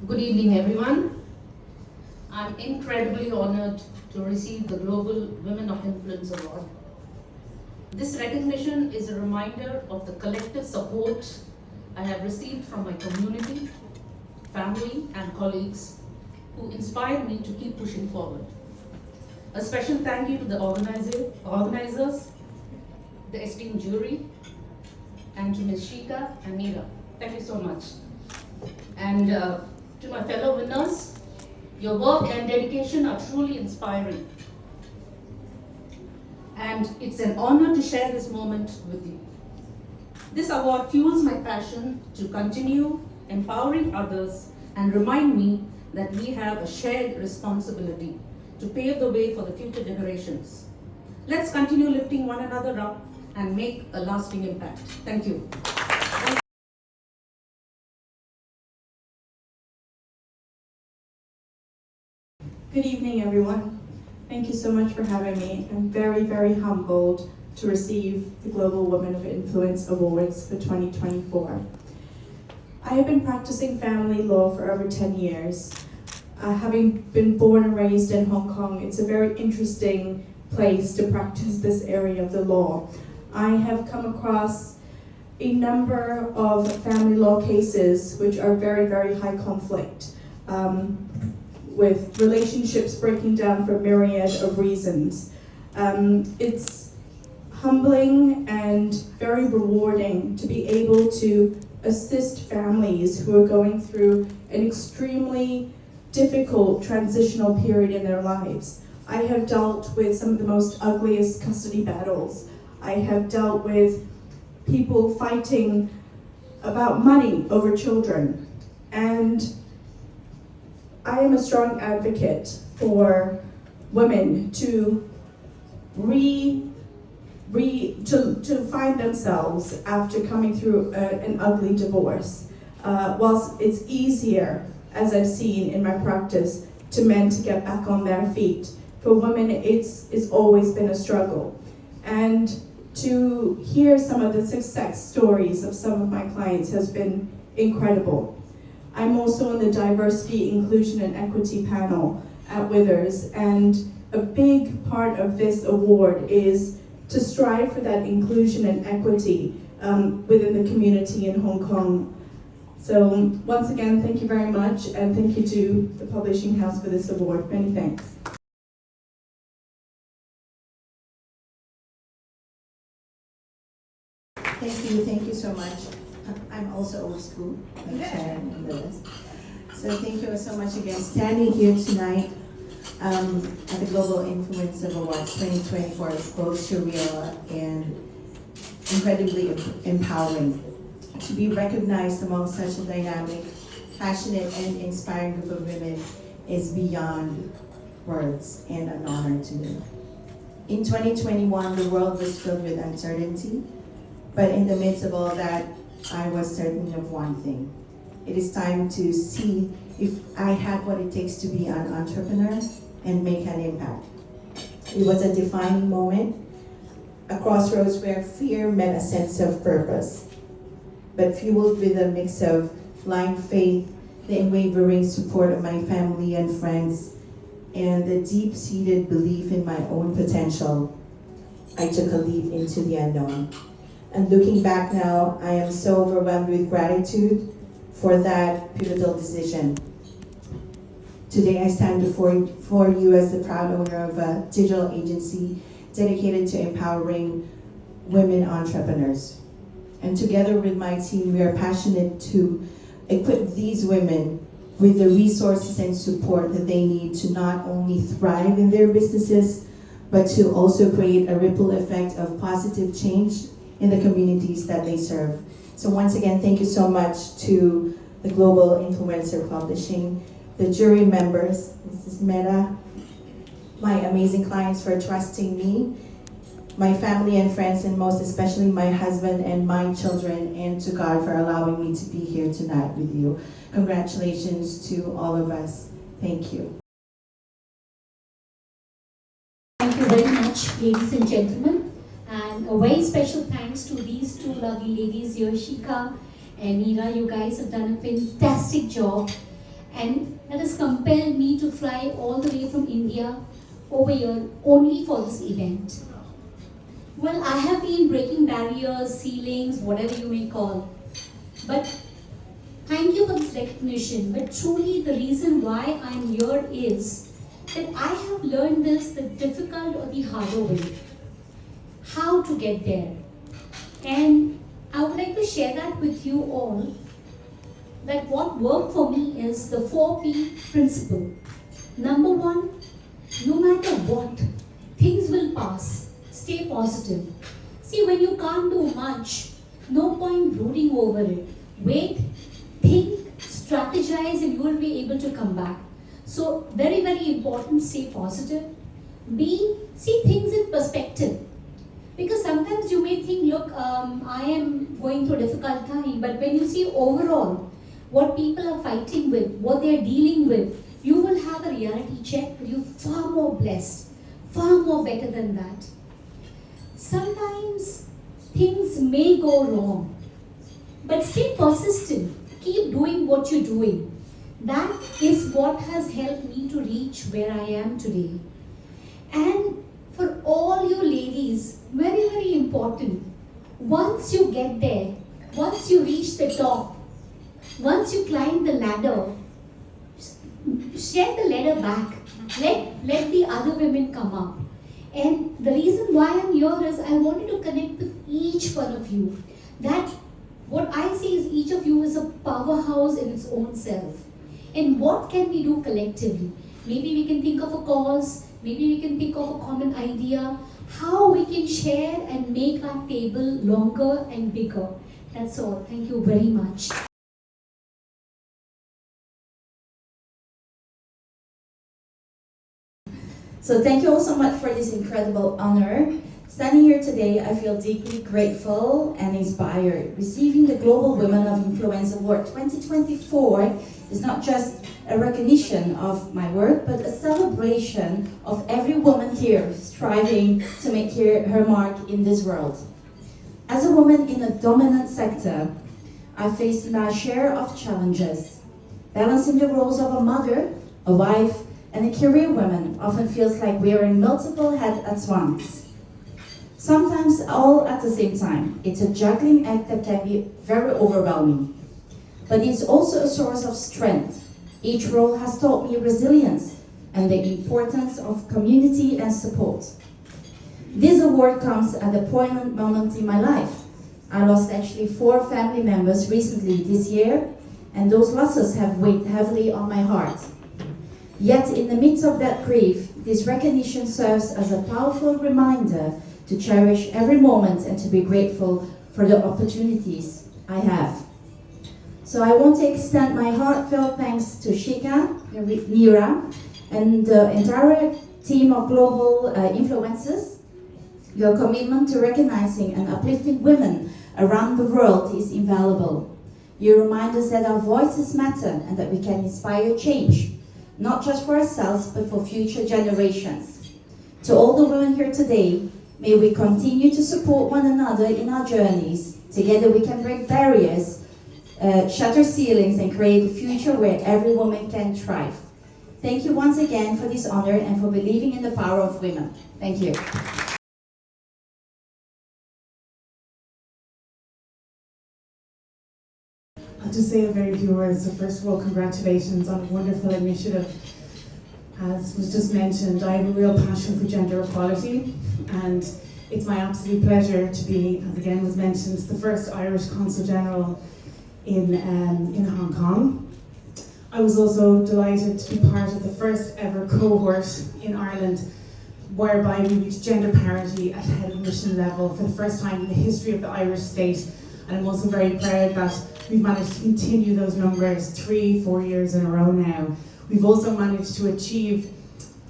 Good evening, everyone. I'm incredibly honored to receive the Global Women of Influence Award. This recognition is a reminder of the collective support I have received from my community, family, and colleagues who inspired me to keep pushing forward. A special thank you to the organizers, the esteemed jury, and to Ms. Shika and Meera. Thank you so much. And to my fellow winners, your work and dedication are truly inspiring. And it's an honor to share this moment with you. This award fuels my passion to continue empowering others and remind me that we have a shared responsibility to pave the way for the future generations. Let's continue lifting one another up and make a lasting impact. Thank you. Good evening, everyone. Thank you so much for having me. I'm very, very humbled to receive the Global Women of Influence Awards for 2024. I have been practicing family law for over 10 years. Having been born and raised in Hong Kong, it's a very interesting place to practice this area of the law. I have come across a number of family law cases which are very, very high conflict, with relationships breaking down for a myriad of reasons. It's humbling and very rewarding to be able to assist families who are going through an extremely difficult transitional period in their lives. I have dealt with some of the most ugliest custody battles. I have dealt with people fighting about money over children. And I am a strong advocate for women to find themselves after coming through an ugly divorce. Whilst it's easier, as I've seen in my practice, to men to get back on their feet, for women it's always been a struggle. And to hear some of the success stories of some of my clients has been incredible. I'm also on the Diversity, Inclusion, and Equity panel at Withers, and a big part of this award is to strive for that inclusion and equity within the community in Hong Kong. So once again, thank you very much, and thank you to the publishing house for this award. Many thanks. Thank you so much. I'm also old school, like Sharon and Liz. So thank you so much again. Standing here tonight at the Global Influencer Awards 2024 is both surreal and incredibly empowering. To be recognized among such a dynamic, passionate, and inspiring group of women is beyond words and an honor to me. In 2021, the world was filled with uncertainty, but in the midst of all that, I was certain of one thing. It is time to see if I had what it takes to be an entrepreneur and make an impact. It was a defining moment, a crossroads where fear met a sense of purpose, but fueled with a mix of blind faith, the unwavering support of my family and friends, and the deep-seated belief in my own potential. I took a leap into the unknown. And looking back now, I am so overwhelmed with gratitude for that pivotal decision. Today I stand before you as the proud owner of a digital agency dedicated to empowering women entrepreneurs. And together with my team, we are passionate to equip these women with the resources and support that they need to not only thrive in their businesses, but to also create a ripple effect of positive change in the communities that they serve. So once again, thank you so much to the Global Influencer Publishing, the jury members, Mrs. Mehta, my amazing clients for trusting me, my family and friends, and most especially my husband and my children, and to God for allowing me to be here tonight with you. Congratulations to all of us. Thank you. Thank you very much, ladies and gentlemen. And a very special thanks to these two lovely ladies here, Shika and Meera. You guys have done a fantastic job. and that has compelled me to fly all the way from India over here only for this event. Well, I have been breaking barriers, ceilings, whatever you may call. But thank you for this recognition. But truly the reason why I'm here is that I have learned this the difficult or the harder way. How to get there. And I would like to share that with you all, that what worked for me is the 4P principle. Number one, no matter what, things will pass. Stay positive. See, when you can't do much, no point brooding over it. Wait, think, strategize, and you will be able to come back. So, very, very important, stay positive. B, see things in perspective. Because sometimes you may think, look, I am going through a difficult time, but when you see overall what people are fighting with, what they are dealing with, you will have a reality check, but you're far more blessed, far more better than that. Sometimes things may go wrong, but stay persistent. Keep doing what you're doing. That is what has helped me to reach where I am today. And for all you ladies, very, very important, once you get there, once you reach the top, once you climb the ladder, share the ladder back. Let the other women come up. And the reason why I'm here is I wanted to connect with each one of you. That what I see is each of you is a powerhouse in its own self. And what can we do collectively? Maybe we can think of a cause, maybe we can think of a common idea, how we can share and make our table longer and bigger. That's all. Thank you very much. So thank you all so much for this incredible honor. Standing here today, I feel deeply grateful and inspired. Receiving the Global Women of Influence Award 2024 is not just a recognition of my work, but a celebration of every woman here striving to make her mark in this world. As a woman in a dominant sector, I faced my share of challenges. Balancing the roles of a mother, a wife, and a career woman often feels like wearing multiple hats at once. Sometimes all at the same time. It's a juggling act that can be very overwhelming. But it's also a source of strength. Each role has taught me resilience and the importance of community and support. This award comes at a poignant moment in my life. I lost actually 4 family members recently this year, and those losses have weighed heavily on my heart. Yet in the midst of that grief, this recognition serves as a powerful reminder to cherish every moment and to be grateful for the opportunities I have. So I want to extend my heartfelt thanks to Shika, Nira, and the entire team of global influencers. Your commitment to recognizing and uplifting women around the world is invaluable. You remind us that our voices matter and that we can inspire change, not just for ourselves, but for future generations. To all the women here today, may we continue to support one another in our journeys. Together we can break barriers, shatter ceilings, and create a future where every woman can thrive. Thank you once again for this honor and for believing in the power of women. Thank you. I'll just say a very few words. So first of all, congratulations on a wonderful initiative. As was just mentioned, I have a real passion for gender equality, and it's my absolute pleasure to be, as again was mentioned, the first Irish Consul General in Hong Kong. I was also delighted to be part of the first ever cohort in Ireland whereby we reached gender parity at head of mission level for the first time in the history of the Irish state. And I'm also very proud that we've managed to continue those numbers 3-4 years in a row now. We've also managed to achieve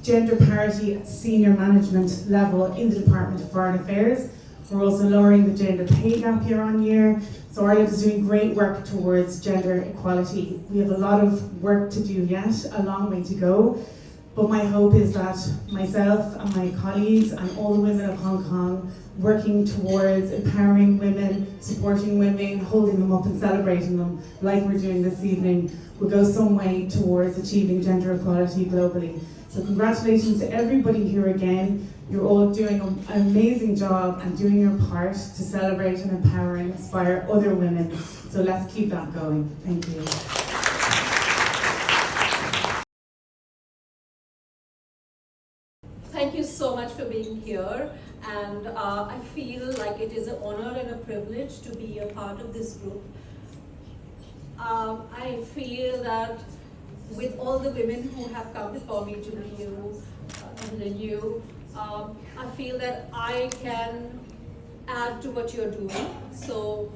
gender parity at senior management level in the Department of Foreign Affairs. We're also lowering the gender pay gap year on year. So Ireland is doing great work towards gender equality. We have a lot of work to do yet, a long way to go. But my hope is that myself and my colleagues and all the women of Hong Kong working towards empowering women, supporting supporting women, holding them up and celebrating them, like we're doing this evening, will go some way towards achieving gender equality globally. So congratulations to everybody here again. You're all doing an amazing job and doing your part to celebrate and empower and inspire other women. So let's keep that going. Thank you. Thank you so much for being here, and I feel like it is an honor and a privilege to be a part of this group. I feel that with all the women who have come before me, to you and then you, I feel that I can add to what you're doing, so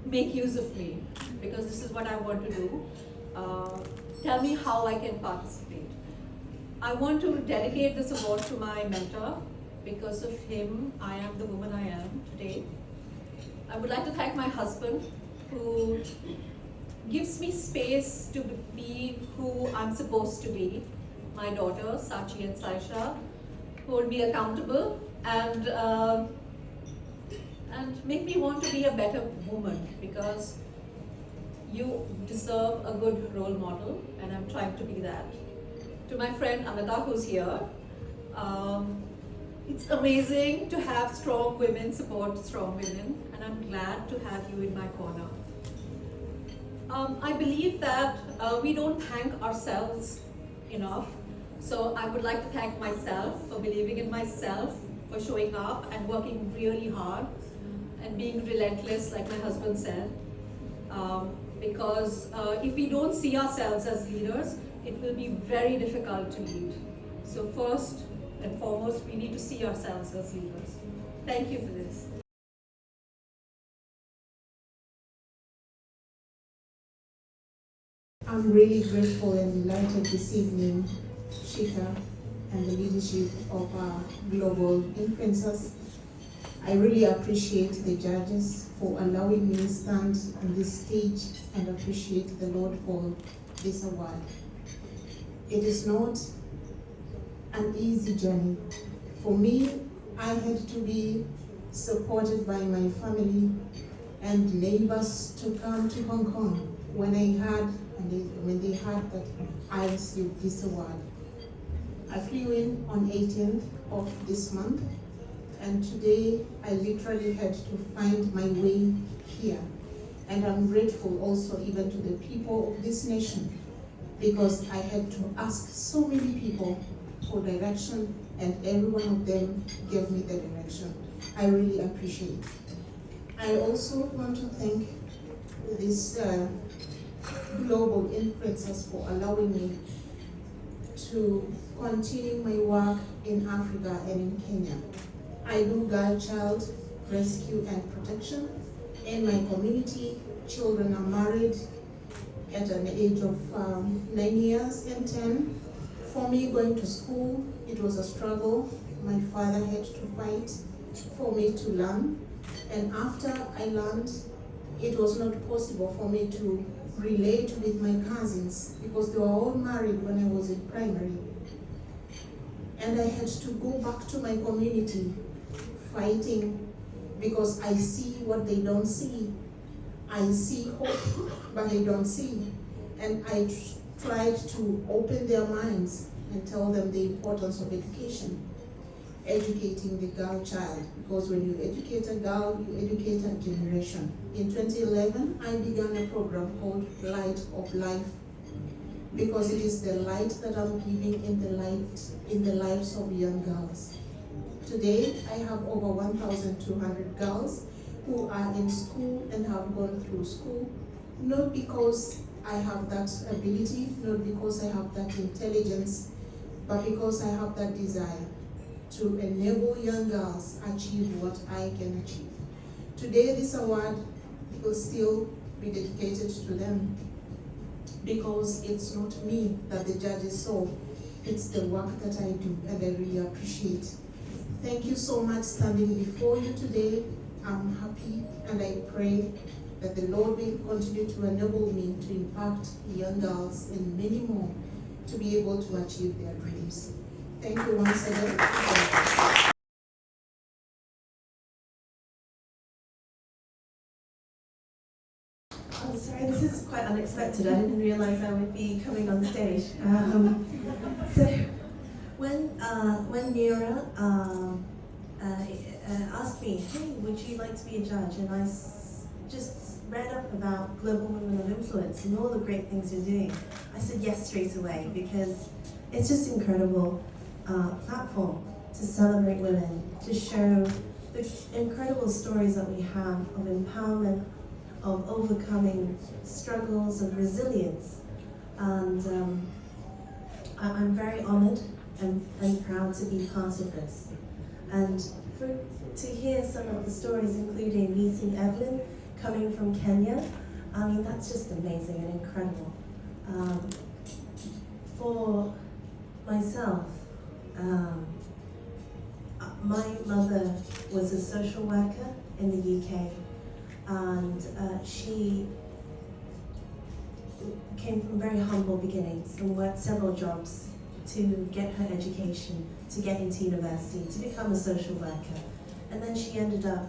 make use of me, because this is what I want to do. Tell me how I can participate. I want to dedicate this award to my mentor. Because of him, I am the woman I am today. I would like to thank my husband, who gives me space to be who I'm supposed to be. My daughter, Sachi and Saisha, hold me accountable and make me want to be a better woman, because you deserve a good role model, and I'm trying to be that. To my friend Amita, who's here, it's amazing to have strong women support strong women, and I'm glad to have you in my corner. I believe that we don't thank ourselves enough, so I would like to thank myself for believing in myself, for showing up and working really hard and being relentless, like my husband said, because if we don't see ourselves as leaders, it will be very difficult to lead. So first and foremost, we need to see ourselves as leaders. Thank you for this. I'm really grateful and delighted this evening, Shika, and the leadership of our global influencers. I really appreciate the judges for allowing me to stand on this stage, and appreciate the Lord for this award. It is not an easy journey. For me, I had to be supported by my family and neighbors to come to Hong Kong when they heard that I received this award. I flew in on 18th of this month, and today I literally had to find my way here. And I'm grateful also even to the people of this nation, because I had to ask so many people for direction, and every one of them gave me the direction. I really appreciate it. I also want to thank these global influencers for allowing me to continue my work in Africa and in Kenya. I do girl child rescue and protection. In my community, children are married at an age of 9 years and 10. For me, going to school, it was a struggle. My father had to fight for me to learn. And after I learned, it was not possible for me to relate with my cousins, because they were all married when I was in primary. And I had to go back to my community fighting, because I see what they don't see. I see hope, but they don't see. And I tried to open their minds and tell them the importance of education, educating the girl child, because when you educate a girl, you educate a generation. In 2011, I began a program called Light of Life, because it is the light that I'm giving in the lives of young girls. Today, I have over 1,200 girls who are in school and have gone through school, not because I have that ability, not because I have that intelligence, but because I have that desire to enable young girls achieve what I can achieve. Today, this award will still be dedicated to them, because it's not me that the judges saw, it's the work that I do, and I really appreciate. Thank you so much standing before you today. I'm happy, and I pray that the Lord will continue to enable me to impact young girls and many more to be able to achieve their dreams. Thank you once again. Oh, sorry, this is quite unexpected. I didn't realise I would be coming on stage. So, when Nira asked me, hey, would you like to be a judge? And I just read up about Global Women of Influence and all the great things you're doing, I said yes straight away because it's just an incredible platform to celebrate women, to show the incredible stories that we have of empowerment, of overcoming struggles, of resilience. And I'm very honored and proud to be part of this. And to hear some of the stories, including meeting Evelyn, coming from Kenya, I mean, that's just amazing and incredible. For myself, my mother was a social worker in the UK, and she came from very humble beginnings and worked several jobs to get her education, to get into university, to become a social worker. And then she ended up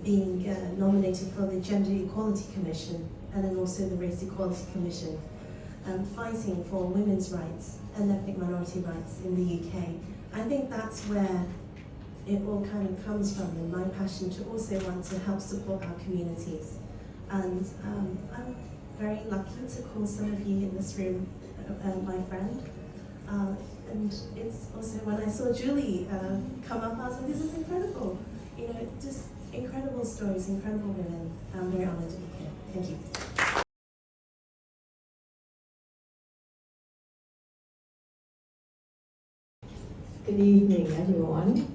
being nominated for the Gender Equality Commission and then also the Race Equality Commission, fighting for women's rights and ethnic minority rights in the UK. I think that's where it all kind of comes from, and my passion to also want to help support our communities. And I'm very lucky to call some of you in this room my friend. And it's also when I saw Julie come up, I was like, this is incredible. You know, just incredible stories, incredible women. I'm very honored to be here. Thank you. Good evening, everyone.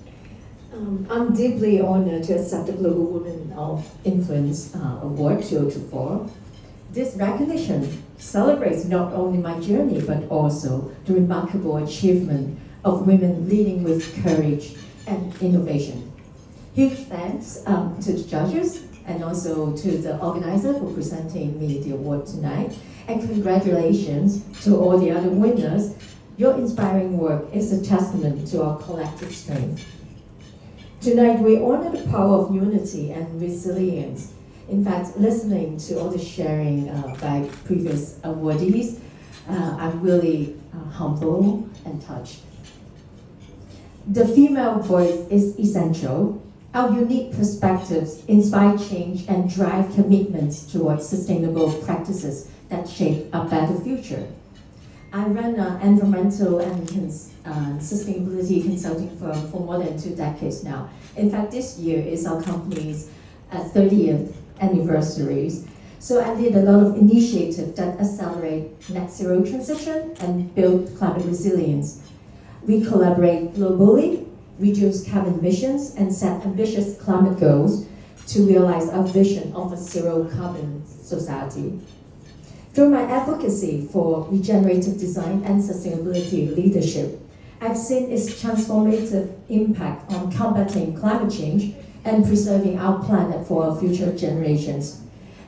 I'm deeply honored to accept the Global Women of Influence Award 2024. This recognition celebrates not only my journey, but also the remarkable achievement of women leading with courage and innovation. Huge thanks to the judges and also to the organizer for presenting me the award tonight. And congratulations to all the other winners. Your inspiring work is a testament to our collective strength. Tonight, we honor the power of unity and resilience. In fact, listening to all the sharing by previous awardees, I'm really humble and touched. The female voice is essential. Our unique perspectives inspire change and drive commitments towards sustainable practices that shape a better future. I run an environmental and sustainability consulting firm for more than 2 decades now. In fact, this year is our company's 30th anniversary. So I did a lot of initiatives that accelerate net zero transition and build climate resilience. We collaborate globally, reduce carbon emissions, and set ambitious climate goals to realize our vision of a zero carbon society. Through my advocacy for regenerative design and sustainability leadership, I've seen its transformative impact on combating climate change and preserving our planet for our future generations.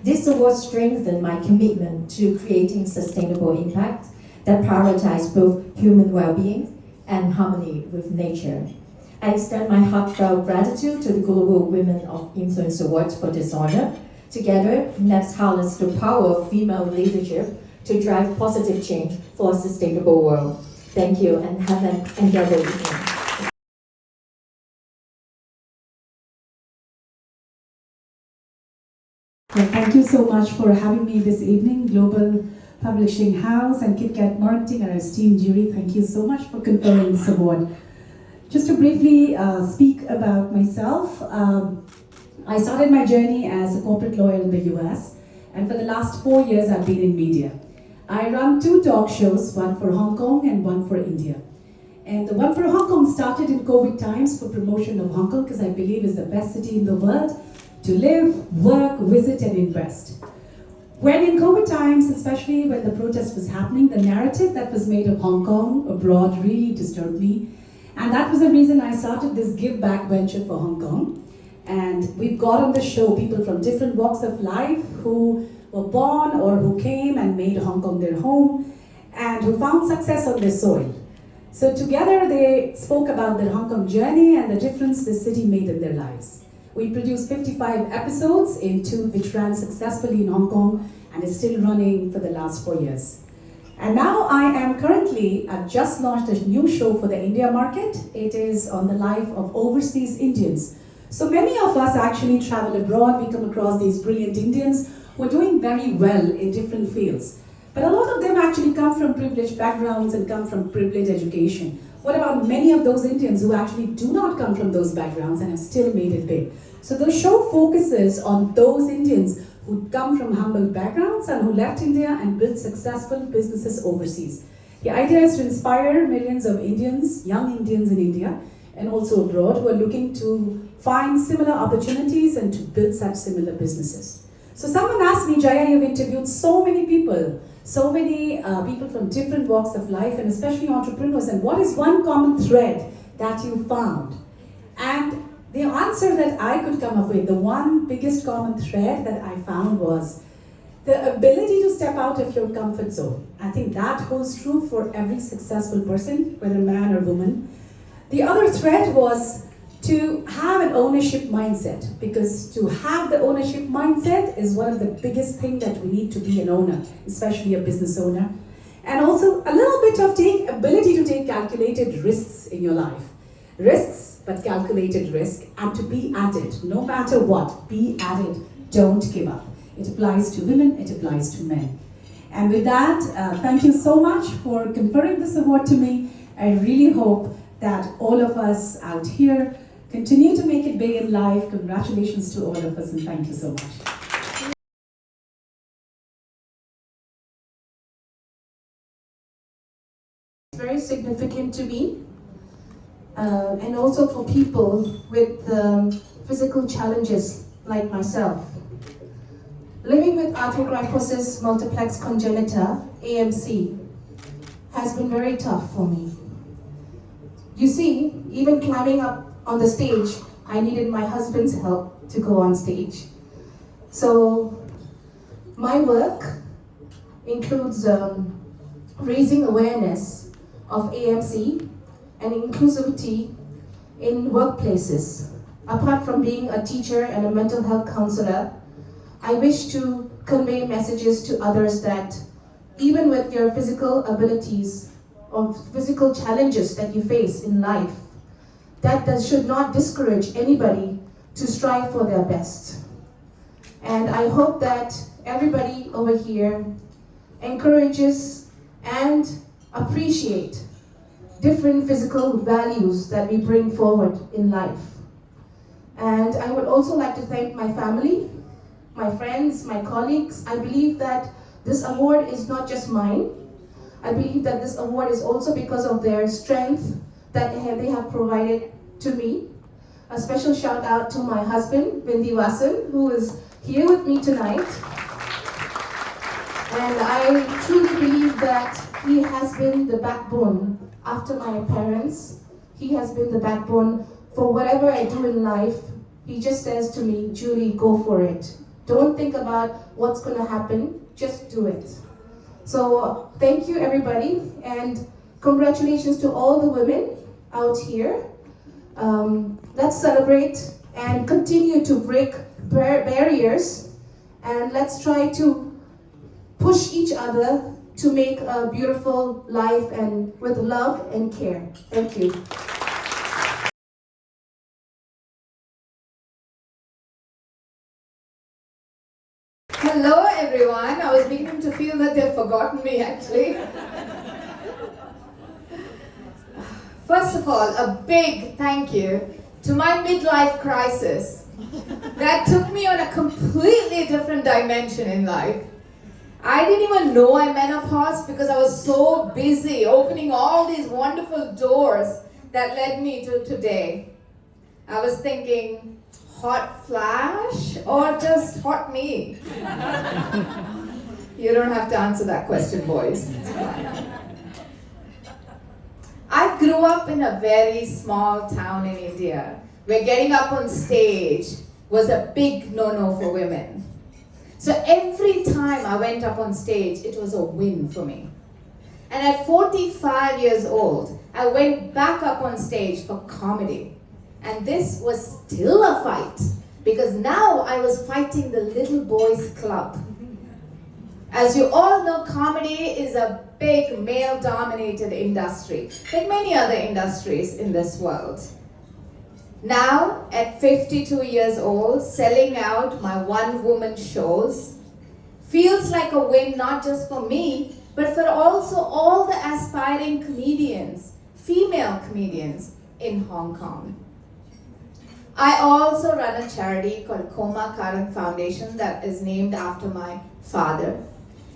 This award strengthened my commitment to creating sustainable impact that prioritize both human well-being and harmony with nature. I extend my heartfelt gratitude to the Global Women of Influence Awards for this honor. Together, let's harness the power of female leadership to drive positive change for a sustainable world. Thank you, and have an enjoyable evening. Well, thank you so much for having me this evening, Global Publishing House and 𝐞𝐧 Marketing, and our esteemed jury. Thank you so much for conferring this award. Just to briefly speak about myself, I started my journey as a corporate lawyer in the US, and for the last 4 years I've been in media. I run 2 talk shows, one for Hong Kong and one for India. And the one for Hong Kong started in COVID times for promotion of Hong Kong, because I believe is the best city in the world to live, work, visit, and invest. When in COVID times, especially when the protest was happening, the narrative that was made of Hong Kong abroad really disturbed me. And that was the reason I started this give back venture for Hong Kong. And we've got on the show people from different walks of life who were born or who came and made Hong Kong their home and who found success on their soil. So together they spoke about their Hong Kong journey and the difference the city made in their lives. We produced 55 episodes in two, which ran successfully in Hong Kong and is still running for the last 4 years. And now I've just launched a new show for the India market. It is on the life of overseas Indians. So many of us actually travel abroad. We come across these brilliant Indians who are doing very well in different fields. But a lot of them actually come from privileged backgrounds and come from privileged education. What about many of those Indians who actually do not come from those backgrounds and have still made it big? So the show focuses on those Indians who come from humble backgrounds and who left India and built successful businesses overseas. The idea is to inspire millions of Indians, young Indians in India and also abroad, who are looking to find similar opportunities and to build such similar businesses. So someone asked me, Jaya, you've interviewed so many people from different walks of life and especially entrepreneurs, and what is one common thread that you found? And the answer that I could come up with, the one biggest common thread that I found was the ability to step out of your comfort zone. I think that holds true for every successful person, whether man or woman. The other thread was to have an ownership mindset, because to have the ownership mindset is one of the biggest things that we need to be an owner, especially a business owner. And also a little bit of ability to take calculated risks in your life. Risks, but calculated risk, and to be at it, no matter what, be at it, don't give up. It applies to women, it applies to men. And with that, thank you so much for conferring this award to me. I really hope that all of us out here continue to make it big in life. Congratulations to all of us, and thank you so much. It's very significant to me, and also for people with physical challenges like myself. Living with arthrogryposis multiplex congenita, AMC, has been very tough for me. You see, even climbing up on the stage, I needed my husband's help to go on stage. So my work includes raising awareness of AMC and inclusivity in workplaces. Apart from being a teacher and a mental health counselor, I wish to convey messages to others that even with your physical abilities or physical challenges that you face in life, that should not discourage anybody to strive for their best. And I hope that everybody over here encourages and appreciate different physical values that we bring forward in life. And I would also like to thank my family, my friends, my colleagues. I believe that this award is not just mine. I believe that this award is also because of their strength that they have provided to me. A special shout out to my husband, Vindhivasan, who is here with me tonight. And I truly believe that he has been the backbone after my parents. He has been the backbone for whatever I do in life. He just says to me, Julie, go for it. Don't think about what's going to happen, just do it. So thank you everybody, and congratulations to all the women out here. Let's celebrate and continue to break barriers, and let's try to push each other to make a beautiful life and with love and care. Thank you. Hello everyone. I was beginning to feel that they've forgotten me actually. First of all, a big thank you to my midlife crisis that took me on a completely different dimension in life. I didn't even know I menopause because I was so busy opening all these wonderful doors that led me to today. I was thinking, hot flash or just hot me? You don't have to answer that question, boys. It's fine. I grew up in a very small town in India where getting up on stage was a big no-no for women. So every time I went up on stage, it was a win for me. And at 45 years old, I went back up on stage for comedy. And this was still a fight because now I was fighting the little boys club. As you all know, comedy is a big male-dominated industry, like many other industries in this world. Now, at 52 years old, selling out my one-woman shows feels like a win not just for me, but for also all the aspiring comedians, female comedians in Hong Kong. I also run a charity called 𝐈𝐧𝐟𝐥𝐶 Foundation that is named after my father.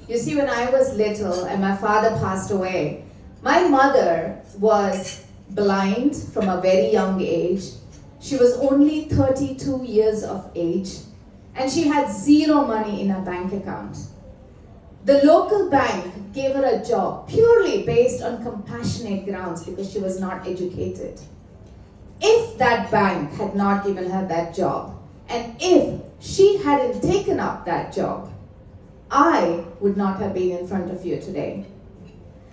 You see, when I was little and my father passed away, my mother was blind from a very young age. She was only 32 years of age and she had zero money in her bank account. The local bank gave her a job purely based on compassionate grounds because she was not educated. If that bank had not given her that job, and if she hadn't taken up that job, I would not have been in front of you today.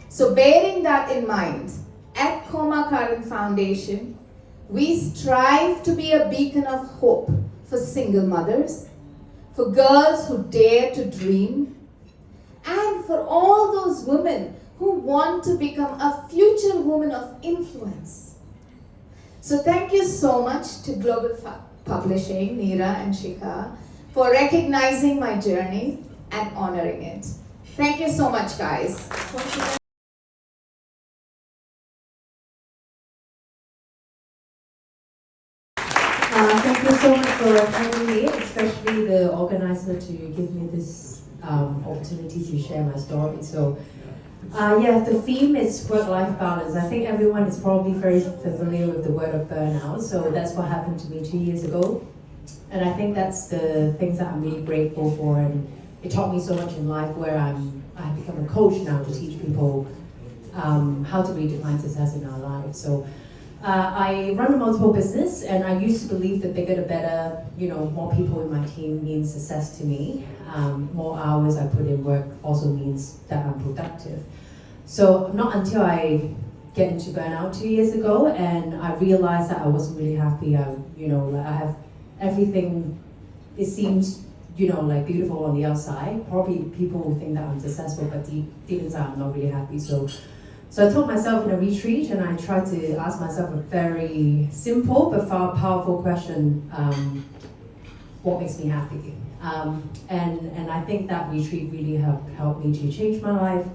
So bearing that in mind, at 𝐈𝐧𝐿 Foundation, we strive to be a beacon of hope for single mothers, for girls who dare to dream, and for all those women who want to become a future woman of influence. So thank you so much to Global Publishing, Neera and Shikha, for recognizing my journey and honoring it. Thank you so much, guys. Thank you so much for having me, especially the organizer, to give me this opportunity to share my story. So, yeah, the theme is work-life balance. I think everyone is probably very familiar with the word of burnout. So that's what happened to me 2 years ago. And I think that's the things that I'm really grateful for. And it taught me so much in life where I've become a coach now to teach people how to redefine success in our lives. So I run a multiple business, and I used to believe the bigger the better. You know, more people in my team means success to me. More hours I put in work also means that I'm productive. So not until I get into burnout 2 years ago, and I realized that I wasn't really happy. I have everything. It seems, like beautiful on the outside. Probably people will think that I'm successful, but deep inside I'm not really happy. So I took myself in a retreat and I tried to ask myself a very simple but far powerful question: what makes me happy? And I think that retreat really helped me to change my life.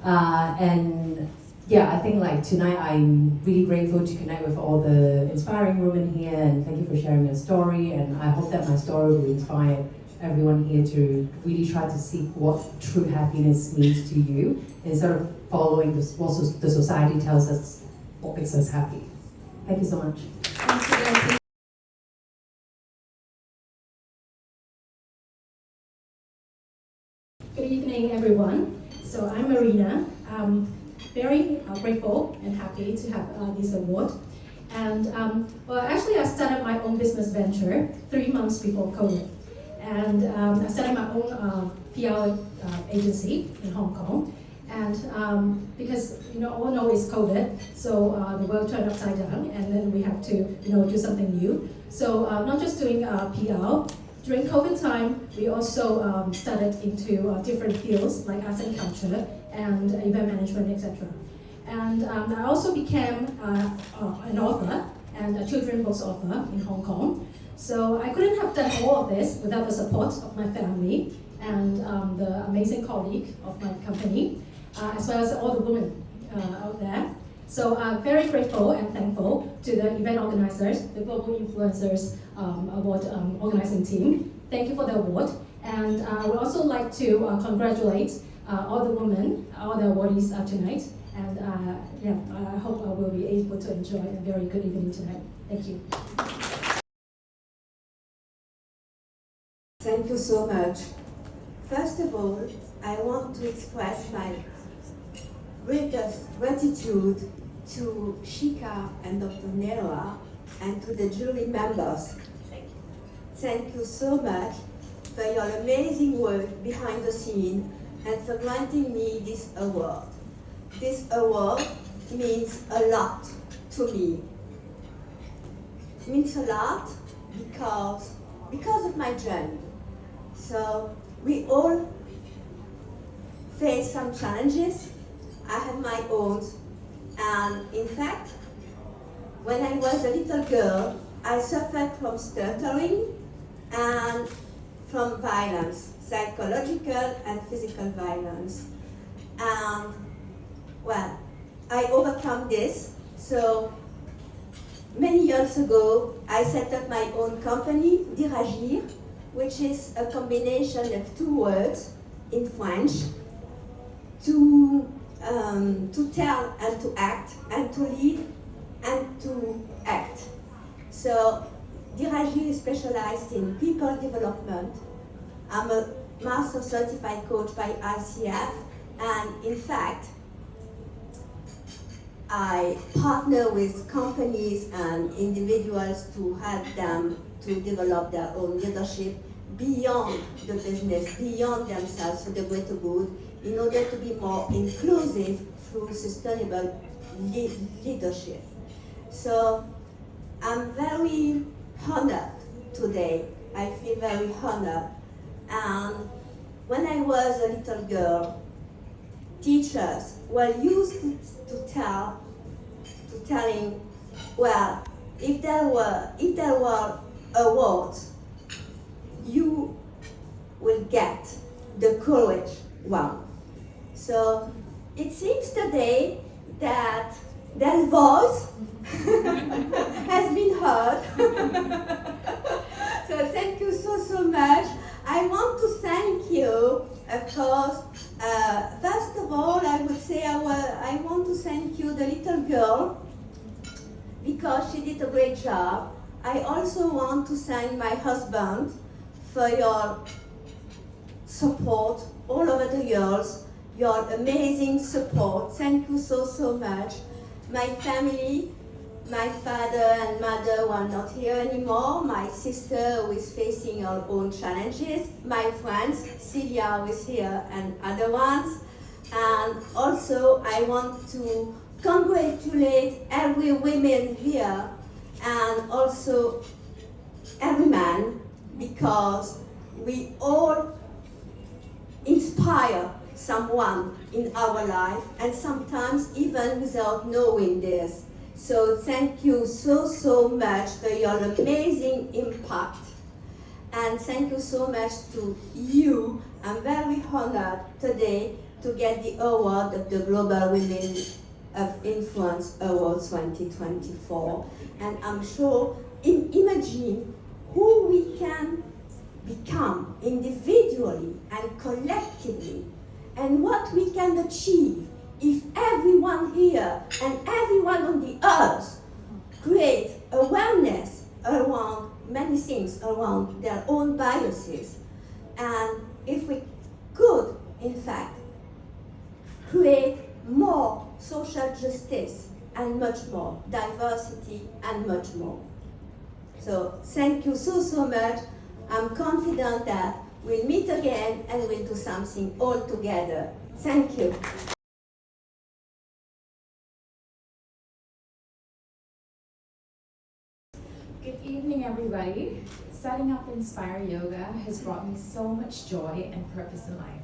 And yeah, I think like tonight I'm really grateful to connect with all the inspiring women here, and thank you for sharing your story. And I hope that my story will inspire everyone here to really try to seek what true happiness means to you, instead of following what the society tells us what makes us happy. Thank you so much. Good evening, everyone. So I'm Marina. I'm very grateful and happy to have this award. And well, actually, I started my own business venture 3 months before COVID. And I started my own PR agency in Hong Kong. And because all know it's COVID, so the world turned upside down, and then we have to do something new. So not just doing PR. During COVID time, we also started into different fields like arts and culture and event management, etc. And I also became an author and a children's books author in Hong Kong. So I couldn't have done all of this without the support of my family and the amazing colleague of my company, as well as all the women out there. So I'm very grateful and thankful to the event organizers, the Global Influencers Award organizing team. Thank you for the award. And I would also like to congratulate all the women, all the awardees tonight. And yeah, I hope I will be able to enjoy a very good evening tonight. Thank you. Thank you so much. First of all, I want to express my greatest gratitude to Shikha and Dr. Neera and to the jury members. Thank you so much for your amazing work behind the scene and for granting me this award. This award means a lot to me. It means a lot because because of my journey. So we all face some challenges. I have my own, and in fact, when I was a little girl, I suffered from stuttering and from violence, psychological and physical violence. And well, I overcome this. So many years ago, I set up my own company, 𝐈𝐧𝐟𝐥𝐿, which is a combination of two words in French, to tell and to act, and to lead and to act. So 𝐈𝐧𝐟𝐥𝐿 is specialized in people development. I'm a master certified coach by ICF, and in fact, I partner with companies and individuals to help them to develop their own leadership beyond the business, beyond themselves, for the greater good, in order to be more inclusive through sustainable leadership. So I'm very honored today. I feel very honored. And when I was a little girl, teachers were used to telling, well, if there were awards, you will get the courage one. So it seems today that their voice has been heard. So thank you so much. I want to thank you, of course. First of all, I would say I want to thank you, the little girl, because she did a great job. I also want to thank my husband for your support all over the years, your amazing support. Thank you so much. My family, my father and mother who are not here anymore, my sister who is facing her own challenges, my friends, Celia who is here and other ones. And also I want to congratulate every woman here and also every man, because we all inspire someone in our life, and sometimes even without knowing this. So thank you so much for your amazing impact. And thank you so much to you. I'm very honored today to get the award of the Global Women of Influence Awards 2024. And I'm sure, imagine who we can become individually and collectively, and what we can achieve if everyone here and everyone on the earth create awareness around many things, around their own biases. And if we could, in fact, create more social justice and much more, diversity and much more. So thank you so much. I'm confident that we'll meet again and we'll do something all together. Thank you. Good evening, everybody. Setting up Inspire Yoga has brought me so much joy and purpose in life.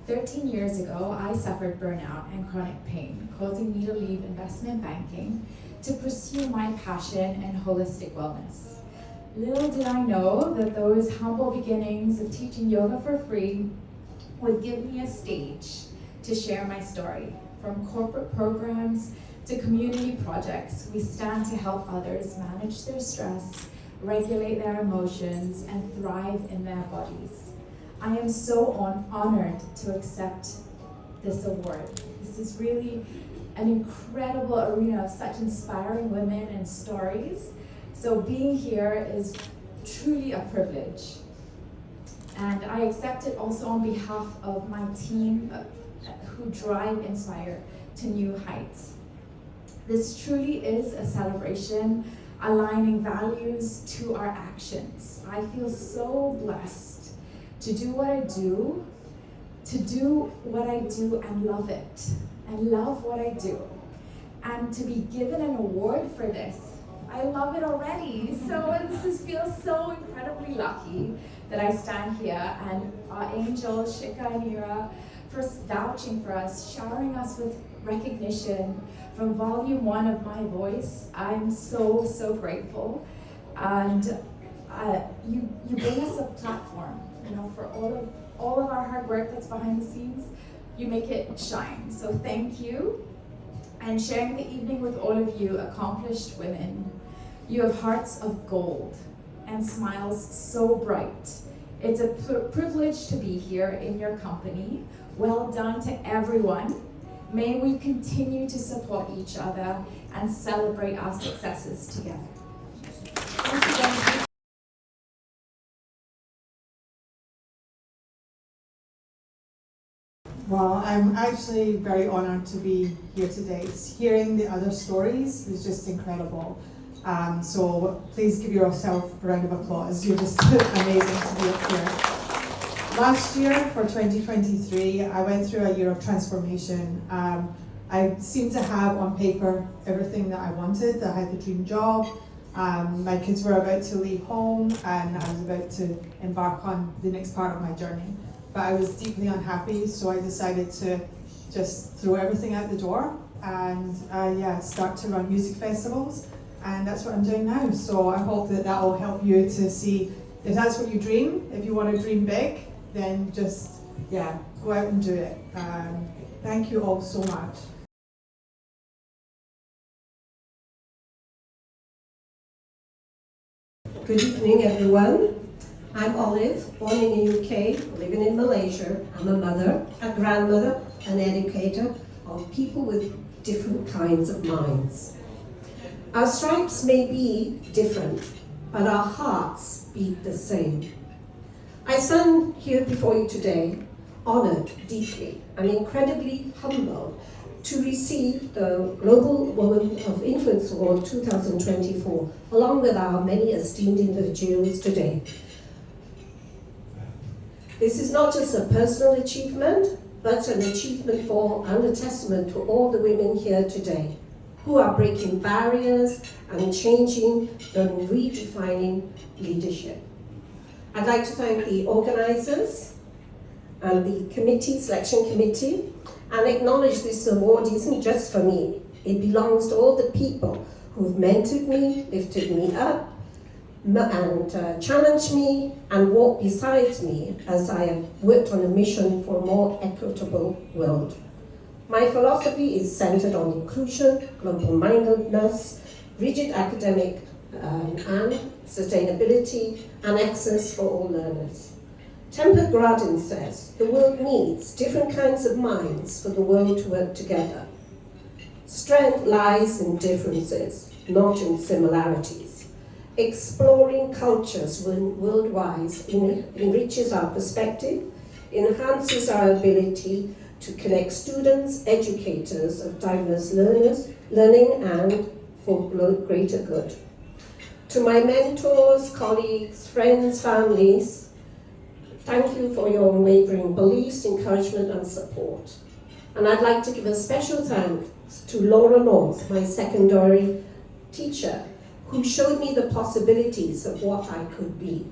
13 years ago, I suffered burnout and chronic pain, causing me to leave investment banking to pursue my passion and holistic wellness. Little did I know that those humble beginnings of teaching yoga for free would give me a stage to share my story. From corporate programs to community projects, we stand to help others manage their stress, regulate their emotions, and thrive in their bodies. I am so honored to accept this award. This is really an incredible arena of such inspiring women and stories. So being here is truly a privilege. And I accept it also on behalf of my team who drive Inspire to new heights. This truly is a celebration, aligning values to our actions. I feel so blessed to do what I do, and love it, and love what I do. And to be given an award for this, I love it already. So this feels so incredibly lucky that I stand here and our angel, 𝐈𝐧𝐿𝐥𝐿 𝐖𝐨𝐦𝐞𝐧, for vouching for us, showering us with recognition from volume 1 of my voice. I'm so, so grateful. And you bring us a platform, for all of our hard work that's behind the scenes. You make it shine. So thank you. And sharing the evening with all of you accomplished women. You have hearts of gold and smiles so bright. It's a privilege to be here in your company. Well done to everyone. May we continue to support each other and celebrate our successes together. Once again, well, I'm actually very honored to be here today. Hearing the other stories is just incredible. So please give yourself a round of applause. You're just amazing to be up here. Last year, for 2023, I went through a year of transformation. I seemed to have on paper everything that I wanted. I had the dream job. My kids were about to leave home and I was about to embark on the next part of my journey. But I was deeply unhappy, so I decided to just throw everything out the door and start to run music festivals. And that's what I'm doing now. So I hope that that will help you to see if that's what you dream, if you want to dream big, then just, go out and do it. Thank you all so much. Good evening, everyone. I'm Olive, born in the UK, living in Malaysia. I'm a mother, a grandmother, an educator of people with different kinds of minds. Our stripes may be different, but our hearts beat the same. I stand here before you today, honored deeply and incredibly humbled to receive the Global Woman of Influence Award 2024, along with our many esteemed individuals today. This is not just a personal achievement, but an achievement for and a testament to all the women here today who are breaking barriers and changing and redefining leadership. I'd like to thank the organizers and the selection committee, and acknowledge this award isn't just for me. It belongs to all the people who've mentored me, lifted me up, and challenged me and walked beside me as I have worked on a mission for a more equitable world. My philosophy is centered on inclusion, global-mindedness, rigid academic and sustainability, and access for all learners. Temple Grandin says, the world needs different kinds of minds for the world to work together. Strength lies in differences, not in similarities. Exploring cultures worldwide enriches our perspective, enhances our ability to connect students, educators of diverse learning, and for greater good. To my mentors, colleagues, friends, families, thank you for your unwavering beliefs, encouragement, and support. And I'd like to give a special thanks to Laura North, my secondary teacher, who showed me the possibilities of what I could be.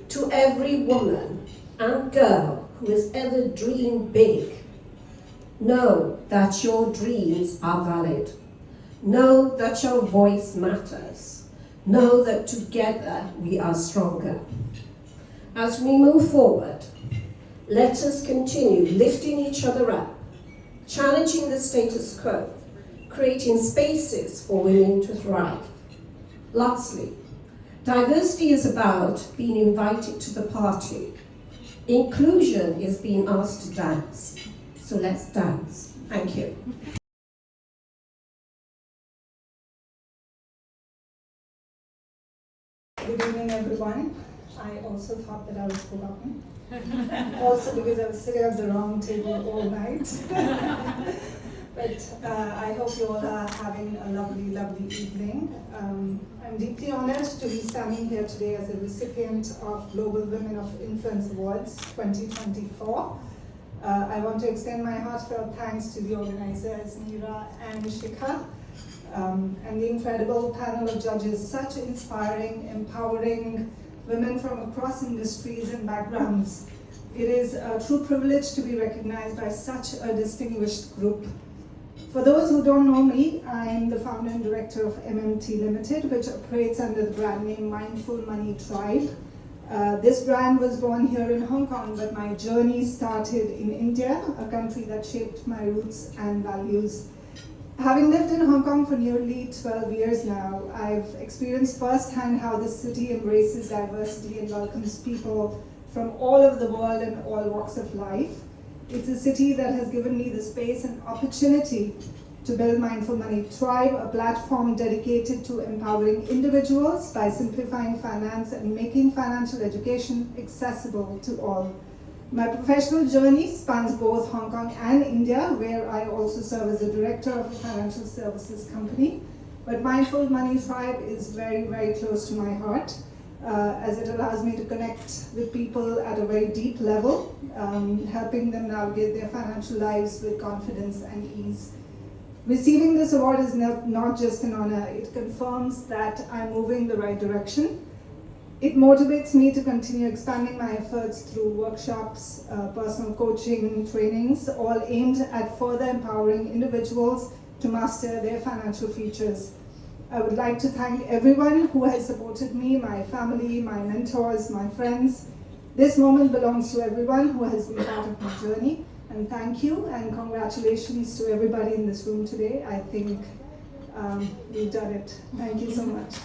To every woman and girl who has ever dreamed big, know that your dreams are valid. Know that your voice matters. Know that together we are stronger. As we move forward, let us continue lifting each other up, challenging the status quo, creating spaces for women to thrive. Lastly, diversity is about being invited to the party. Inclusion is being asked to dance. So let's dance. Thank you. Good evening, everyone. I also thought that I was forgotten. Also because I was sitting at the wrong table all night. But I hope you all are having a lovely, lovely evening. I'm deeply honored to be standing here today as a recipient of Global Women of Influence Awards 2024. I want to extend my heartfelt thanks to the organizers, Neera and Shikha, and the incredible panel of judges, such inspiring, empowering women from across industries and backgrounds. It is a true privilege to be recognized by such a distinguished group. For those who don't know me, I'm the founder and director of MMT Limited, which operates under the brand name Mindful Money Tribe. This brand was born here in Hong Kong, but my journey started in India, a country that shaped my roots and values. Having lived in Hong Kong for nearly 12 years now, I've experienced firsthand how this city embraces diversity and welcomes people from all over the world and all walks of life. It's a city that has given me the space and opportunity to build Mindful Money Tribe, a platform dedicated to empowering individuals by simplifying finance and making financial education accessible to all. My professional journey spans both Hong Kong and India, where I also serve as a director of a financial services company. But Mindful Money Tribe is very, very close to my heart, as it allows me to connect with people at a very deep level, helping them navigate their financial lives with confidence and ease. Receiving this award is not just an honor, it confirms that I'm moving the right direction. It motivates me to continue expanding my efforts through workshops, personal coaching, trainings, all aimed at further empowering individuals to master their financial futures. I would like to thank everyone who has supported me, my family, my mentors, my friends. This moment belongs to everyone who has been part of my journey. And thank you and congratulations to everybody in this room today. I think you've done it. Thank you so much.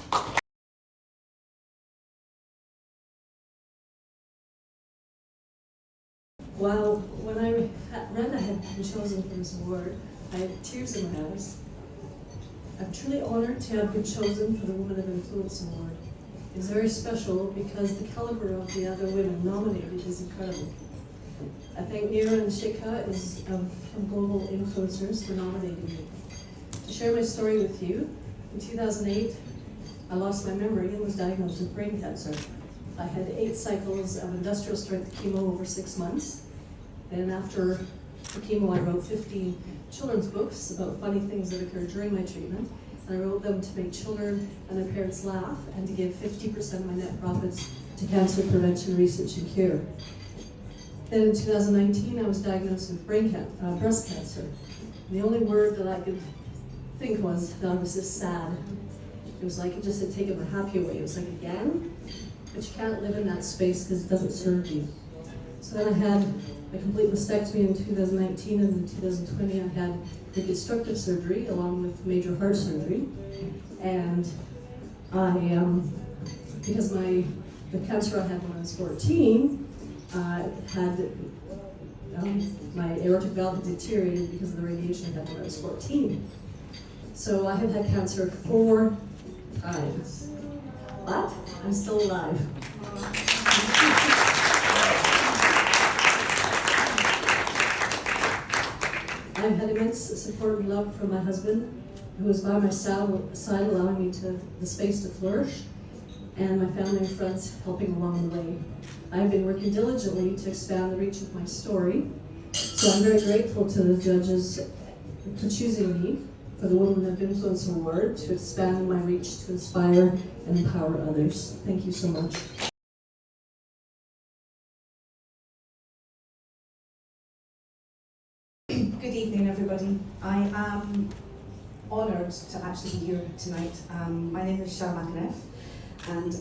Well, when I read I had been chosen for this award, I had tears in my eyes. I'm truly honored to have been chosen for the Women of Influence Award. It's very special because the caliber of the other women nominated is incredible. I thank Neera and Shika from Global Influencers for nominating me. To share my story with you, in 2008, I lost my memory and was diagnosed with brain cancer. I had 8 cycles of industrial strength chemo over 6 months. Then after the chemo, I wrote 15 children's books about funny things that occurred during my treatment. And I wrote them to make children and their parents laugh and to give 50% of my net profits to cancer prevention, research, and cure. Then in 2019, I was diagnosed with breast cancer. And the only word that I could think was that I was just sad. It was like it just had taken my happy away. It was like, again? But you can't live in that space because it doesn't serve you. So then I had a complete mastectomy in 2019, and in 2020 I had reconstructive surgery along with major heart surgery. And I, because the cancer I had when I was 14, my aortic valve had deteriorated because of the radiation I had when I was 14. So I have had cancer 4 times, but I'm still alive. I've had immense support and love from my husband, who was by my side allowing me the space to flourish, and my family and friends helping along the way. I've been working diligently to expand the reach of my story, so I'm very grateful to the judges for choosing me for the Women of Influence Award to expand my reach to inspire and empower others. Thank you so much. Good evening, everybody. I am honoured to actually be here tonight. My name is 𝐆𝐥𝐨𝐻𝐿, and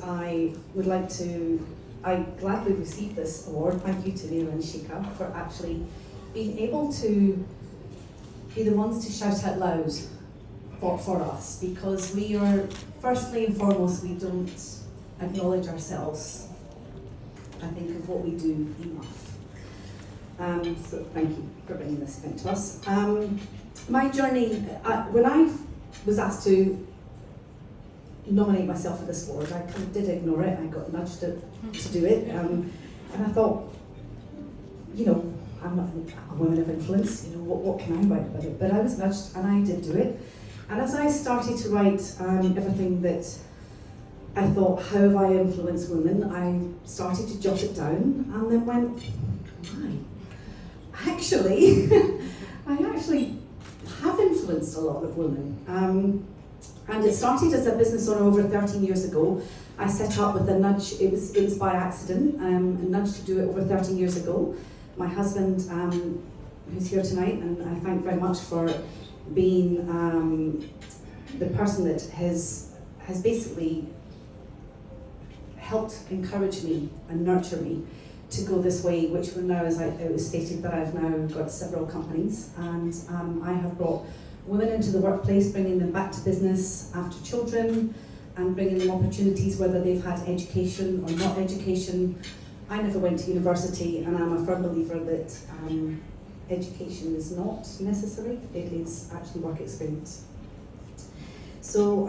I gladly received this award. Thank you to Neera and Shika for actually being able to be the ones to shout out loud for us, because we are, firstly and foremost, we don't acknowledge ourselves, I think, of what we do enough. So thank you for bringing this event to us. My journey, when I was asked to nominate myself for this award, I kind of did ignore it. I got nudged to do it, and I thought, you know, I'm not a woman of influence, you know, what can I write about it? But I was nudged and I did do it. And as I started to write everything that I thought, how have I influenced women, I started to jot it down and then went, I actually have influenced a lot of women. And it started as a business owner over 13 years ago. I set up with a nudge, it was by accident, a nudge to do it over 13 years ago. My husband, who's here tonight, and I thank very much for being the person that has basically helped encourage me and nurture me to go this way, which we're now, as it was stated, that I've now got several companies, and I have brought women into the workplace, bringing them back to business after children, and bringing them opportunities, whether they've had education or not education. I never went to university, and I'm a firm believer that education is not necessary, it is actually work experience. So,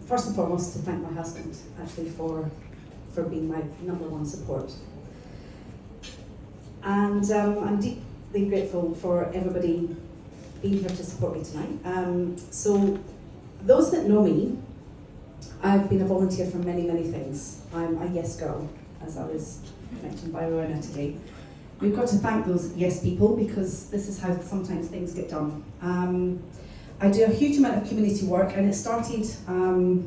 first and foremost, to thank my husband, actually, for being my #1 support. And I'm deeply grateful for everybody being here to support me tonight. So, those that know me, I've been a volunteer for many, many things. I'm a yes girl, as I was mentioned by Rowena today. We've got to thank those yes people, because this is how sometimes things get done. I do a huge amount of community work, and it started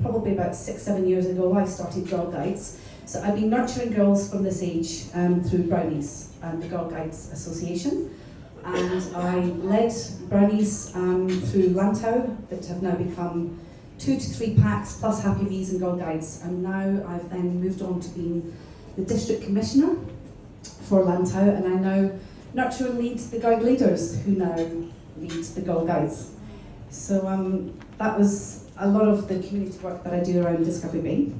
probably about 6-7 years ago. I started Girl Guides. So I've been nurturing girls from this age through Brownies and the Girl Guides Association. And I led Brownies through Lantau, that have now become 2 to 3 packs plus Happy Bees and Girl Guides. And now I've then moved on to being the District Commissioner for Lantau, and I now nurture and lead the guide leaders who now lead the Girl Guides. So that was a lot of the community work that I do around Discovery Bay.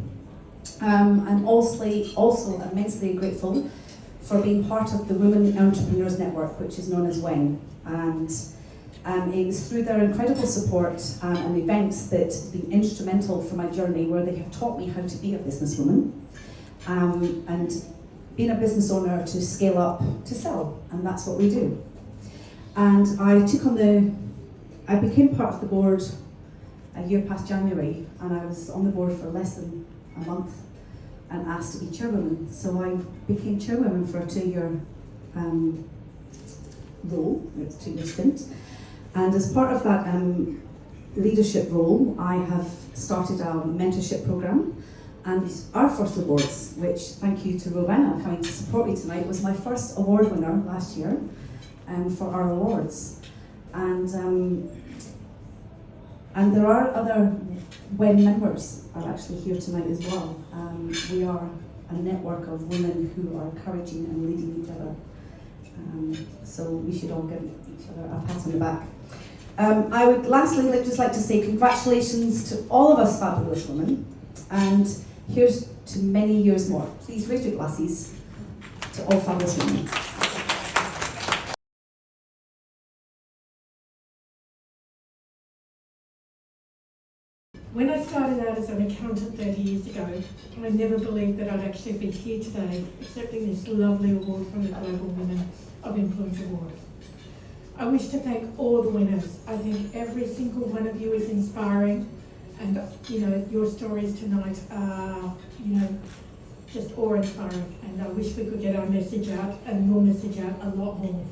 I'm also immensely grateful for being part of the Women Entrepreneurs Network, which is known as WEN. And it was through their incredible support and events that have been instrumental for my journey, where they have taught me how to be a businesswoman and being a business owner to scale up to sell, and that's what we do. And I became part of the board a year past January, and I was on the board for less than a month and asked to be chairwoman. So I became chairwoman for a 2-year role, it's a 2-year stint. And as part of that leadership role, I have started a mentorship program. And our first awards, which, thank you to Rowena coming to support me tonight, was my first award winner last year for our awards. And there are other WEN members are actually here tonight as well. We are a network of women who are encouraging and leading each other. So we should all give each other a pat on the back. I would lastly just like to say congratulations to all of us fabulous women, and here's to many years more. Please raise your glasses to all fabulous women. When I started out as an accountant 30 years ago, I never believed that I'd actually be here today accepting this lovely award from the Global Women of Influence Award. I wish to thank all the winners. I think every single one of you is inspiring, and your stories tonight are just awe-inspiring, and I wish we could get our message out and your message out a lot more.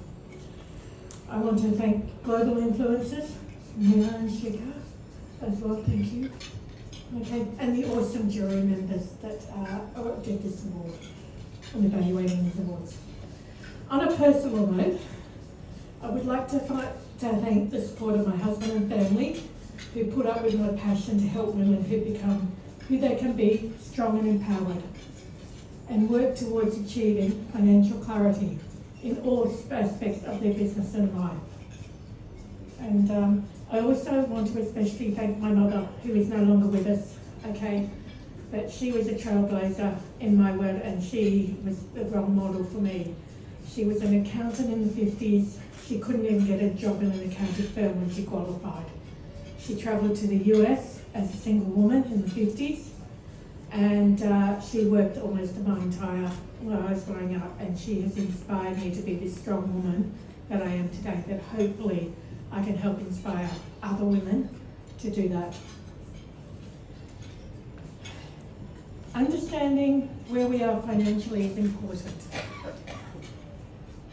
I want to thank Global Influencers, Mira and Shika, as well, thank you. Okay, and the awesome jury members that did this award and evaluating these awards. On a personal note, I would like to thank the support of my husband and family, who put up with my passion to help women who become who they can be, strong and empowered, and work towards achieving financial clarity in all aspects of their business and life. And I also want to especially thank my mother, who is no longer with us, okay? But she was a trailblazer in my world, and she was a role model for me. She was an accountant in the 50s. She couldn't even get a job in an accounting firm when she qualified. She travelled to the US as a single woman in the 50s, and she worked almost my entire while I was growing up, and she has inspired me to be this strong woman that I am today, that hopefully I can help inspire other women to do that. Understanding where we are financially is important.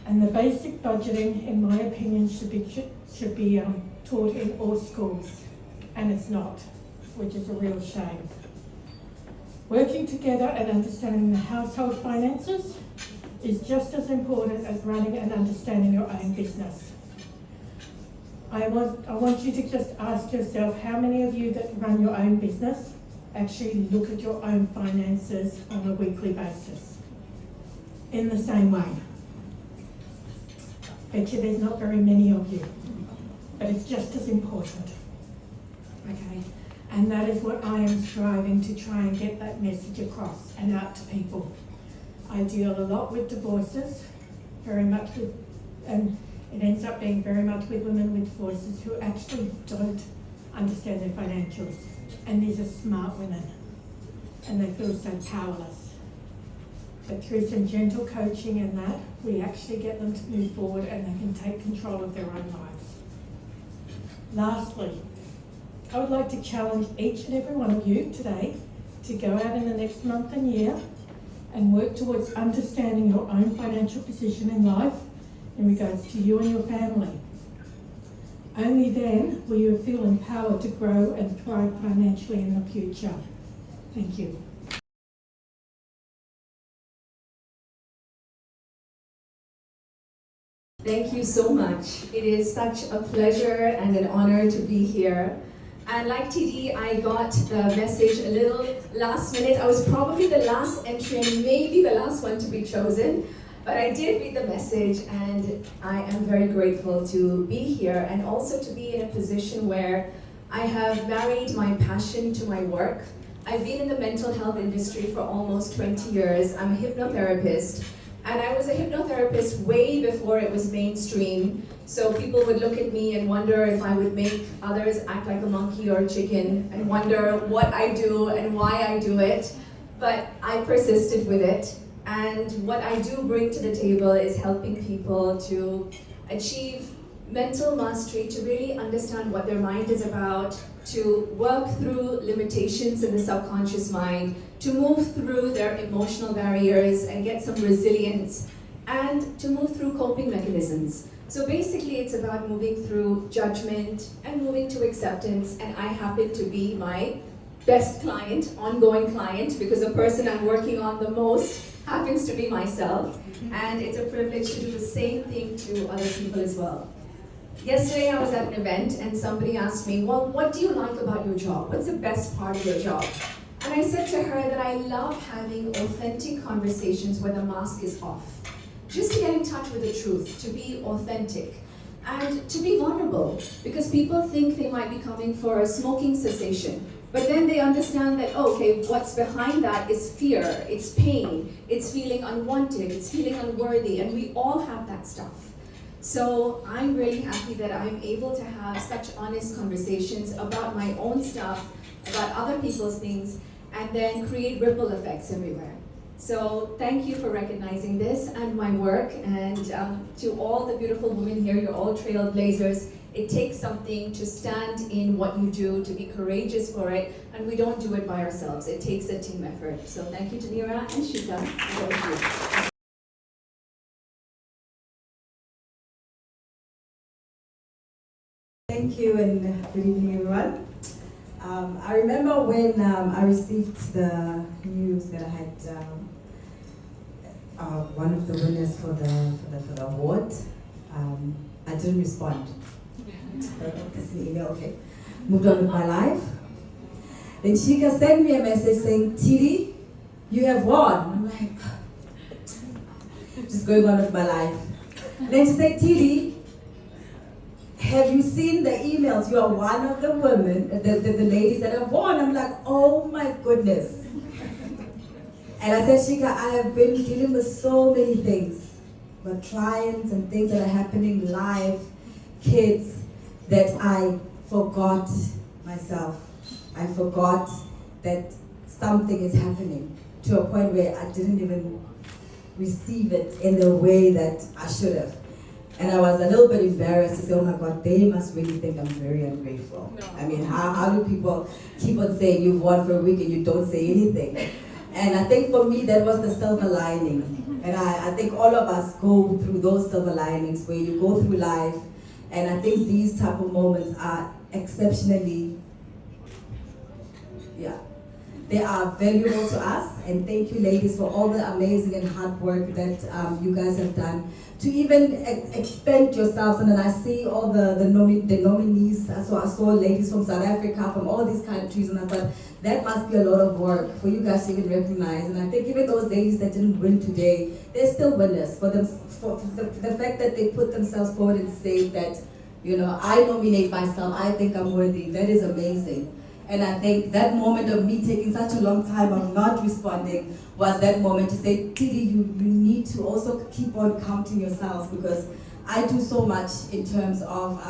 And the basic budgeting, in my opinion, should be taught in all schools. and it's not, which is a real shame. Working together and understanding the household finances is just as important as running and understanding your own business. I want you to just ask yourself, how many of you that run your own business actually look at your own finances on a weekly basis in the same way? Bet you there's not very many of you, but it's just as important. Okay, and that is what I am striving to try and get that message across and out to people. I deal a lot with divorces, very much with, and it ends up being very much with women with divorces who actually don't understand their financials. And these are smart women, and they feel so powerless. But through some gentle coaching and that, we actually get them to move forward and they can take control of their own lives. Lastly, I would like to challenge each and every one of you today to go out in the next month and year and work towards understanding your own financial position in life in regards to you and your family. Only then will you feel empowered to grow and thrive financially in the future. Thank you. Thank you so much. It is such a pleasure and an honor to be here. And like TD, I got the message a little last minute. I was probably the last entry and maybe the last one to be chosen. But I did read the message and I am very grateful to be here and also to be in a position where I have married my passion to my work. I've been in the mental health industry for almost 20 years. I'm a hypnotherapist. And I was a hypnotherapist way before it was mainstream. So people would look at me and wonder if I would make others act like a monkey or a chicken and wonder what I do and why I do it. But I persisted with it. And what I do bring to the table is helping people to achieve mental mastery, to really understand what their mind is about, to work through limitations in the subconscious mind, to move through their emotional barriers and get some resilience, and to move through coping mechanisms. So basically it's about moving through judgment and moving to acceptance, and I happen to be my best client, ongoing client, because the person I'm working on the most happens to be myself, and it's a privilege to do the same thing to other people as well. Yesterday I was at an event and somebody asked me, well, what do you like about your job? What's the best part of your job? And I said to her that I love having authentic conversations where the mask is off. Just to get in touch with the truth, to be authentic, and to be vulnerable. Because people think they might be coming for a smoking cessation, but then they understand that, oh, okay, what's behind that is fear, it's pain, it's feeling unwanted, it's feeling unworthy, and we all have that stuff. So I'm really happy that I'm able to have such honest conversations about my own stuff, about other people's things, and then create ripple effects everywhere. So thank you for recognizing this and my work, and to all the beautiful women here, you're all trailblazers. It takes something to stand in what you do, to be courageous for it, and we don't do it by ourselves. It takes a team effort. So thank you to Neera and Shika. Thank you. Thank you and good evening everyone. I remember when I received the news that I had one of the winners for the award. I didn't respond. This email, okay. Moved on with my life. Then Shika sent me a message saying, Tiri, you have won. I'm like, just going on with my life. And then she said, Tiri, have you seen the emails? You are one of the women, the ladies that have won. I'm like, oh my goodness. And I said, Shika, I have been dealing with so many things, but clients and things that are happening live, kids, that I forgot myself. I forgot that something is happening to a point where I didn't even receive it in the way that I should have. And I was a little bit embarrassed to say, oh my God, they must really think I'm very ungrateful. No. I mean, how do people keep on saying you've won for a week and you don't say anything? And I think for me, that was the silver lining. And I think all of us go through those silver linings where you go through life. And I think these type of moments are exceptionally They are valuable to us, and thank you ladies for all the amazing and hard work that you guys have done to even expand yourselves. And then I see all the nominees. So I saw ladies from South Africa, from all these countries, and I thought that must be a lot of work for you guys to even recognize. And I think even those ladies that didn't win today, they're still winners for them, for the fact that they put themselves forward and say that, you know, I nominate myself, I think I'm worthy. That is amazing. And I think that moment of me taking such a long time of not responding was that moment to say, Tidi, you need to also keep on counting yourselves, because I do so much in terms of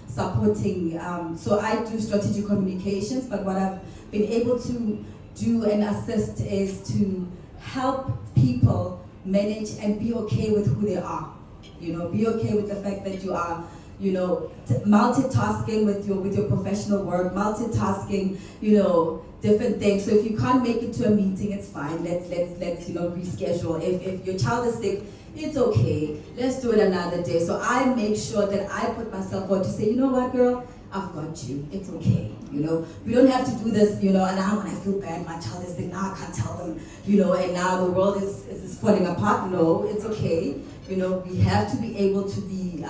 supporting. So I do strategic communications, but what I've been able to do and assist is to help people manage and be okay with who they are. You know, be okay with the fact that you are, you know, multitasking with your professional work, multitasking, you know, different things. So if you can't make it to a meeting, it's fine. Let's you know, reschedule. If your child is sick, it's okay. Let's do it another day. So I make sure that I put myself forward to say, you know what, girl, I've got you. It's okay. You know, we don't have to do this, you know, and now when I feel bad, my child is sick, now I can't tell them, you know, and now the world is falling apart. No, it's okay. You know, we have to be able to be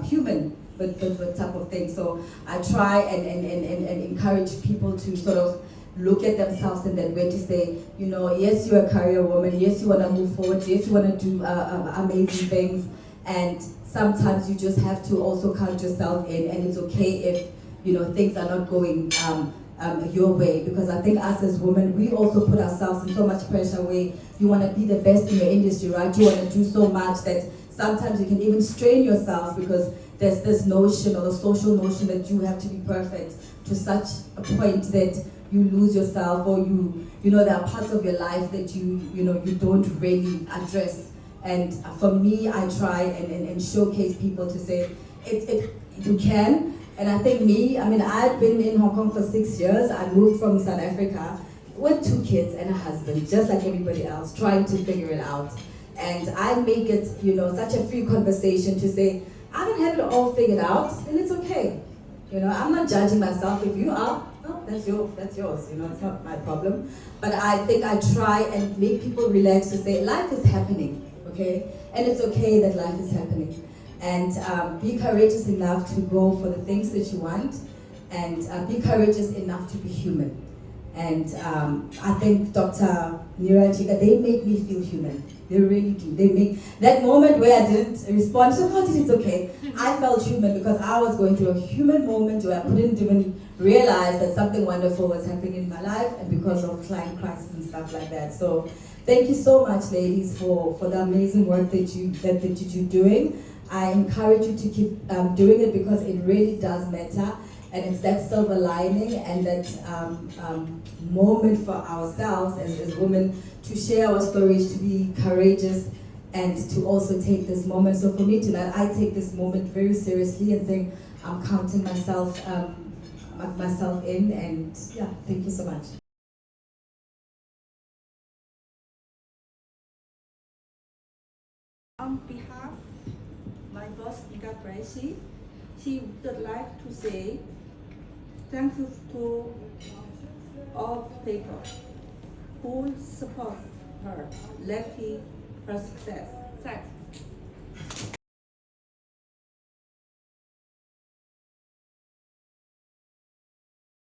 human with that type of thing. So I try and encourage people to sort of look at themselves in that way, to say, you know, yes, you're a career woman, yes, you want to move forward, yes, you want to do amazing things, and sometimes you just have to also count yourself in, and it's okay if, you know, things are not going your way, because I think us as women, we also put ourselves in so much pressure where you want to be the best in your industry, right? You want to do so much that sometimes you can even strain yourselves, because there's this notion, or the social notion, that you have to be perfect to such a point that you lose yourself, or you know, there are parts of your life that you don't really address. And for me, I try and showcase people to say, you can. And I think I've been in Hong Kong for 6 years. I moved from South Africa with 2 kids and a husband, just like everybody else, trying to figure it out. And I make it, you know, such a free conversation to say, I don't have it all figured out, and it's okay. You know, I'm not judging myself. If you are, no, that's yours. You know, it's not my problem. But I think I try and make people relax to say, life is happening, okay? And it's okay that life is happening. And be courageous enough to go for the things that you want, and be courageous enough to be human. And I think Dr. Neera, they make me feel human. They really do. They make that moment where I didn't respond, so it's okay. I felt human, because I was going through a human moment where I couldn't even realize that something wonderful was happening in my life, and because of client crisis and stuff like that. So thank you so much, ladies, for the amazing work that you're doing. I encourage you to keep doing it, because it really does matter. And it's that silver lining and that moment for ourselves as women to share our stories, to be courageous, and to also take this moment. So for me tonight, I take this moment very seriously and saying, I'm counting myself in, and yeah, thank you so much. On behalf of my boss, 𝐈𝐧𝐿𝐴𝐥𝐿𝐴, she would like to say thank you to all people who support her, lucky her success. Thanks.